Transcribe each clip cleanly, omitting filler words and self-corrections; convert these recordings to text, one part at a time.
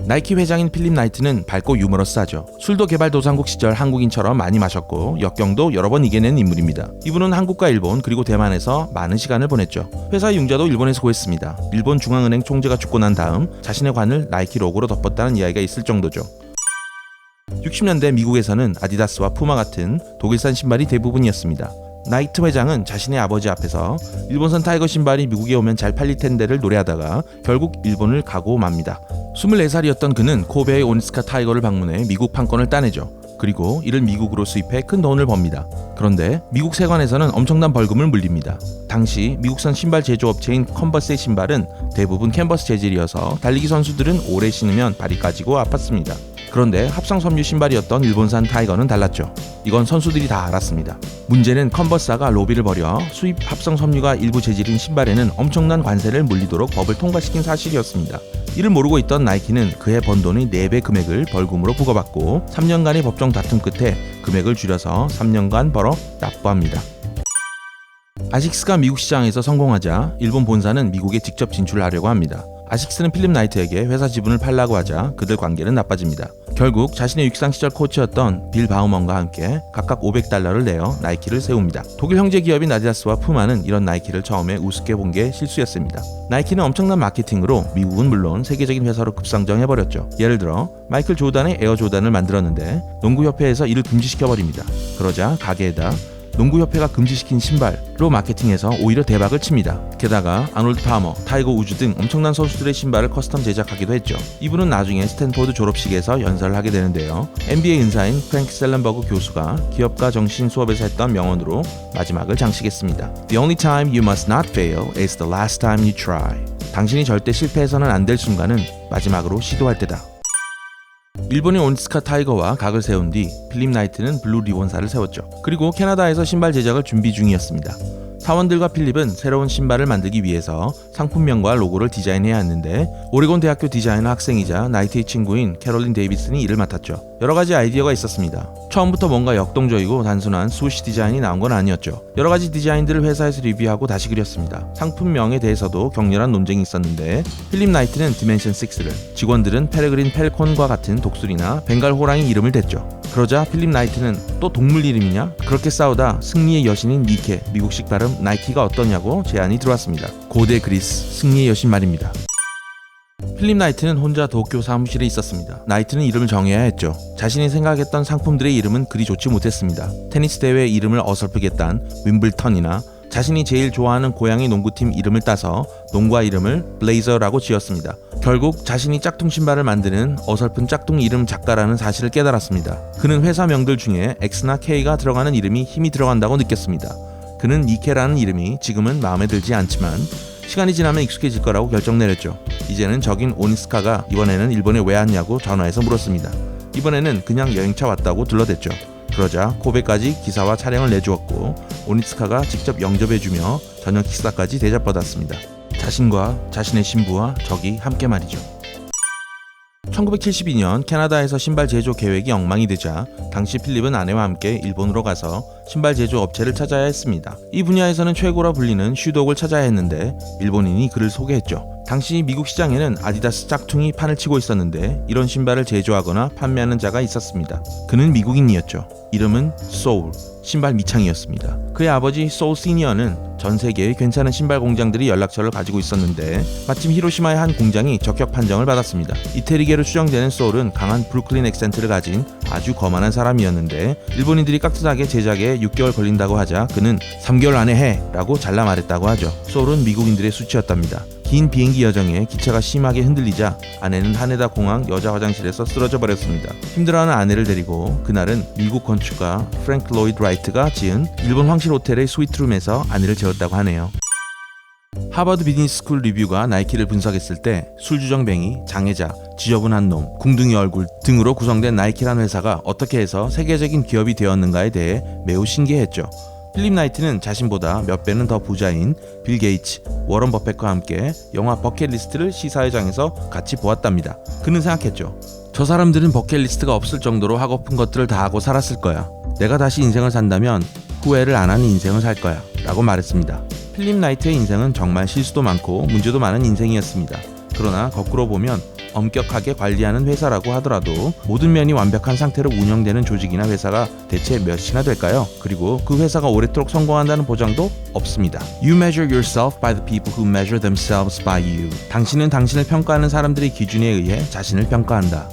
나이키 회장인 필립 나이트는 밝고 유머러스하죠. 술도 개발도상국 시절 한국인처럼 많이 마셨고 역경도 여러 번 이겨낸 인물입니다. 이분은 한국과 일본 그리고 대만에서 많은 시간을 보냈죠. 회사의 융자도 일본에서 구했습니다. 일본 중앙은행 총재가 죽고 난 다음 자신의 관을 나이키 로고로 덮었다는 이야기가 있을 정도죠. 60년대 미국에서는 아디다스와 푸마 같은 독일산 신발이 대부분이었습니다. 나이트 회장은 자신의 아버지 앞에서 일본산 타이거 신발이 미국에 오면 잘 팔릴 텐데를 노래하다가 결국 일본을 가고 맙니다. 24살이었던 그는 코베의 오니스카 타이거를 방문해 미국 판권을 따내죠. 그리고 이를 미국으로 수입해 큰 돈을 법니다. 그런데 미국 세관에서는 엄청난 벌금을 물립니다. 당시 미국산 신발 제조업체인 컨버스의 신발은 대부분 캔버스 재질이어서 달리기 선수들은 오래 신으면 발이 까지고 아팠습니다. 그런데 합성 섬유 신발이었던 일본산 타이거는 달랐죠. 이건 선수들이 다 알았습니다. 문제는 컨버스사가 로비를 벌여 수입 합성 섬유가 일부 재질인 신발에는 엄청난 관세를 물리도록 법을 통과시킨 사실이었습니다. 이를 모르고 있던 나이키는 그해 번 돈의 4배 금액을 벌금으로 부과받고 3년간의 법정 다툼 끝에 금액을 줄여서 3년간 벌어 납부합니다. 아식스가 미국 시장에서 성공하자 일본 본사는 미국에 직접 진출하려고 합니다. 아식스는 필립 나이트에게 회사 지분을 팔라고 하자 그들 관계는 나빠집니다. 결국 자신의 육상 시절 코치였던 빌 바우먼과 함께 각각 $500를 내어 나이키를 세웁니다. 독일 형제 기업인 아디다스와 푸마는 이런 나이키를 처음에 우습게 본 게 실수였습니다. 나이키는 엄청난 마케팅으로 미국은 물론 세계적인 회사로 급상정해버렸죠. 예를 들어 마이클 조단의 에어 조단을 만들었는데 농구협회에서 이를 금지시켜버립니다. 그러자 가게에다 농구협회가 금지시킨 신발로 마케팅해서 오히려 대박을 칩니다. 게다가 아놀드 파머, 타이거 우즈 등 엄청난 선수들의 신발을 커스텀 제작하기도 했죠. 이분은 나중에 스탠포드 졸업식에서 연설을 하게 되는데요. NBA 은사인 프랭크 셀렌버그 교수가 기업가 정신 수업에서 했던 명언으로 마지막을 장식했습니다. The only time you must not fail is the last time you try. 당신이 절대 실패해서는 안 될 순간은 마지막으로 시도할 때다. 일본의 오니스카 타이거와 각을 세운 뒤 필립 나이트는 블루 리본사를 세웠죠. 그리고 캐나다에서 신발 제작을 준비 중이었습니다. 사원들과 필립은 새로운 신발을 만들기 위해서 상품명과 로고를 디자인해야 했는데 오레곤 대학교 디자이너 학생이자 나이트의 친구인 캐롤린 데이비슨이 이를 맡았죠. 여러 가지 아이디어가 있었습니다. 처음부터 뭔가 역동적이고 단순한 스우시 디자인이 나온 건 아니었죠. 여러 가지 디자인들을 회사에서 리뷰하고 다시 그렸습니다. 상품명에 대해서도 격렬한 논쟁이 있었는데 필립 나이트는 디멘션 6를, 직원들은 페레그린 펠콘과 같은 독수리나 벵갈 호랑이 이름을 댔죠. 그러자 필립 나이트는 또 동물 이름이냐? 그렇게 싸우다 승리의 여신인 니케, 미국식 발음 나이키가 어떠냐고 제안이 들어왔습니다. 고대 그리스 승리의 여신 말입니다. 필립 나이트는 혼자 도쿄 사무실에 있었습니다. 나이트는 이름을 정해야 했죠. 자신이 생각했던 상품들의 이름은 그리 좋지 못했습니다. 테니스 대회 이름을 어설프게 딴 윈블턴이나 자신이 제일 좋아하는 고양이 농구팀 이름을 따서 농구화 이름을 블레이저라고 지었습니다. 결국 자신이 짝퉁 신발을 만드는 어설픈 짝퉁 이름 작가라는 사실을 깨달았습니다. 그는 회사명들 중에 X나 K가 들어가는 이름이 힘이 들어간다고 느꼈습니다. 그는 니케라는 이름이 지금은 마음에 들지 않지만 시간이 지나면 익숙해질 거라고 결정 내렸죠. 이제는 적인 오니스카가 이번에는 일본에 왜 왔냐고 전화해서 물었습니다. 이번에는 그냥 여행차 왔다고 둘러댔죠. 그러자 코베까지 기사와 차량을 내주었고 오니스카가 직접 영접해주며 저녁 식사까지 대접받았습니다. 자신과 자신의 신부와 적이 함께 말이죠. 1972년 캐나다에서 신발 제조 계획이 엉망이 되자 당시 필립은 아내와 함께 일본으로 가서 신발 제조 업체를 찾아야 했습니다. 이 분야에서는 최고라 불리는 슈독을 찾아야 했는데 일본인이 그를 소개했죠. 당시 미국 시장에는 아디다스 짝퉁이 판을 치고 있었는데 이런 신발을 제조하거나 판매하는 자가 있었습니다. 그는 미국인이었죠. 이름은 소울, 신발 미창이었습니다. 그의 아버지 소울 시니어는 전 세계의 괜찮은 신발 공장들이 연락처를 가지고 있었는데 마침 히로시마의 한 공장이 적격 판정을 받았습니다. 이태리계로 추정되는 소울은 강한 브루클린 액센트를 가진 아주 거만한 사람이었는데 일본인들이 깍듯하게 제작에 6개월 걸린다고 하자 그는 3개월 안에 해! 라고 잘라 말했다고 하죠. 소울은 미국인들의 수치였답니다. 긴 비행기 여정에 기차가 심하게 흔들리자 아내는 하네다 공항 여자 화장실에서 쓰러져 버렸습니다. 힘들어하는 아내를 데리고 그날은 미국 건축가 프랭크 로이드 라이트가 지은 일본 황실 호텔의 스위트룸에서 아내를 재웠다고 하네요. 하버드 비즈니스 스쿨 리뷰가 나이키를 분석했을 때 술주정뱅이, 장애자, 지저분한 놈, 궁둥이 얼굴 등으로 구성된 나이키란 회사가 어떻게 해서 세계적인 기업이 되었는가에 대해 매우 신기했죠. 필립 나이트는 자신보다 몇 배는 더 부자인 빌 게이츠, 워런 버핏과 함께 영화 버킷리스트를 시사회장에서 같이 보았답니다. 그는 생각했죠. 저 사람들은 버킷리스트가 없을 정도로 하고픈 것들을 다 하고 살았을 거야. 내가 다시 인생을 산다면 후회를 안 하는 인생을 살 거야 라고 말했습니다. 필립 나이트의 인생은 정말 실수도 많고 문제도 많은 인생이었습니다. 그러나 거꾸로 보면 엄격하게 관리하는 회사라고 하더라도 모든 면이 완벽한 상태로 운영되는 조직이나 회사가 대체 몇이나 될까요? 그리고 그 회사가 오래도록 성공한다는 보장도 없습니다. You measure yourself by the people who measure themselves by you. 당신은 당신을 평가하는 사람들의 기준에 의해 자신을 평가한다.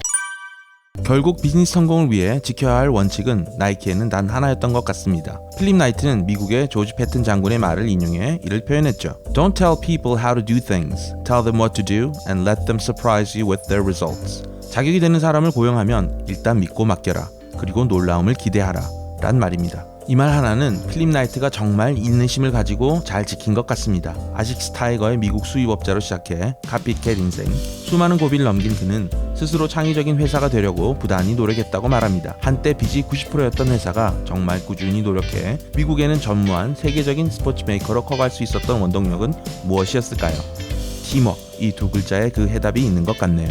결국 비즈니스 성공을 위해 지켜야 할 원칙은 나이키에는 단 하나였던 것 같습니다. 필립 나이트는 미국의 조지 패튼 장군의 말을 인용해 이를 표현했죠. Don't tell people how to do things. Tell them what to do and let them surprise you with their results. 자격이 되는 사람을 고용하면 일단 믿고 맡겨라. 그리고 놀라움을 기대하라. 란 말입니다. 이 말 하나는 필립 나이트가 정말 인내심을 가지고 잘 지킨 것 같습니다. 아식스 타이거의 미국 수입업자로 시작해 카피캣 인생, 수많은 고비를 넘긴 그는 스스로 창의적인 회사가 되려고 부단히 노력했다고 말합니다. 한때 빚이 90%였던 회사가 정말 꾸준히 노력해 미국에는 전무한 세계적인 스포츠 메이커로 커갈 수 있었던 원동력은 무엇이었을까요? 팀워크, 이 두 글자에 그 해답이 있는 것 같네요.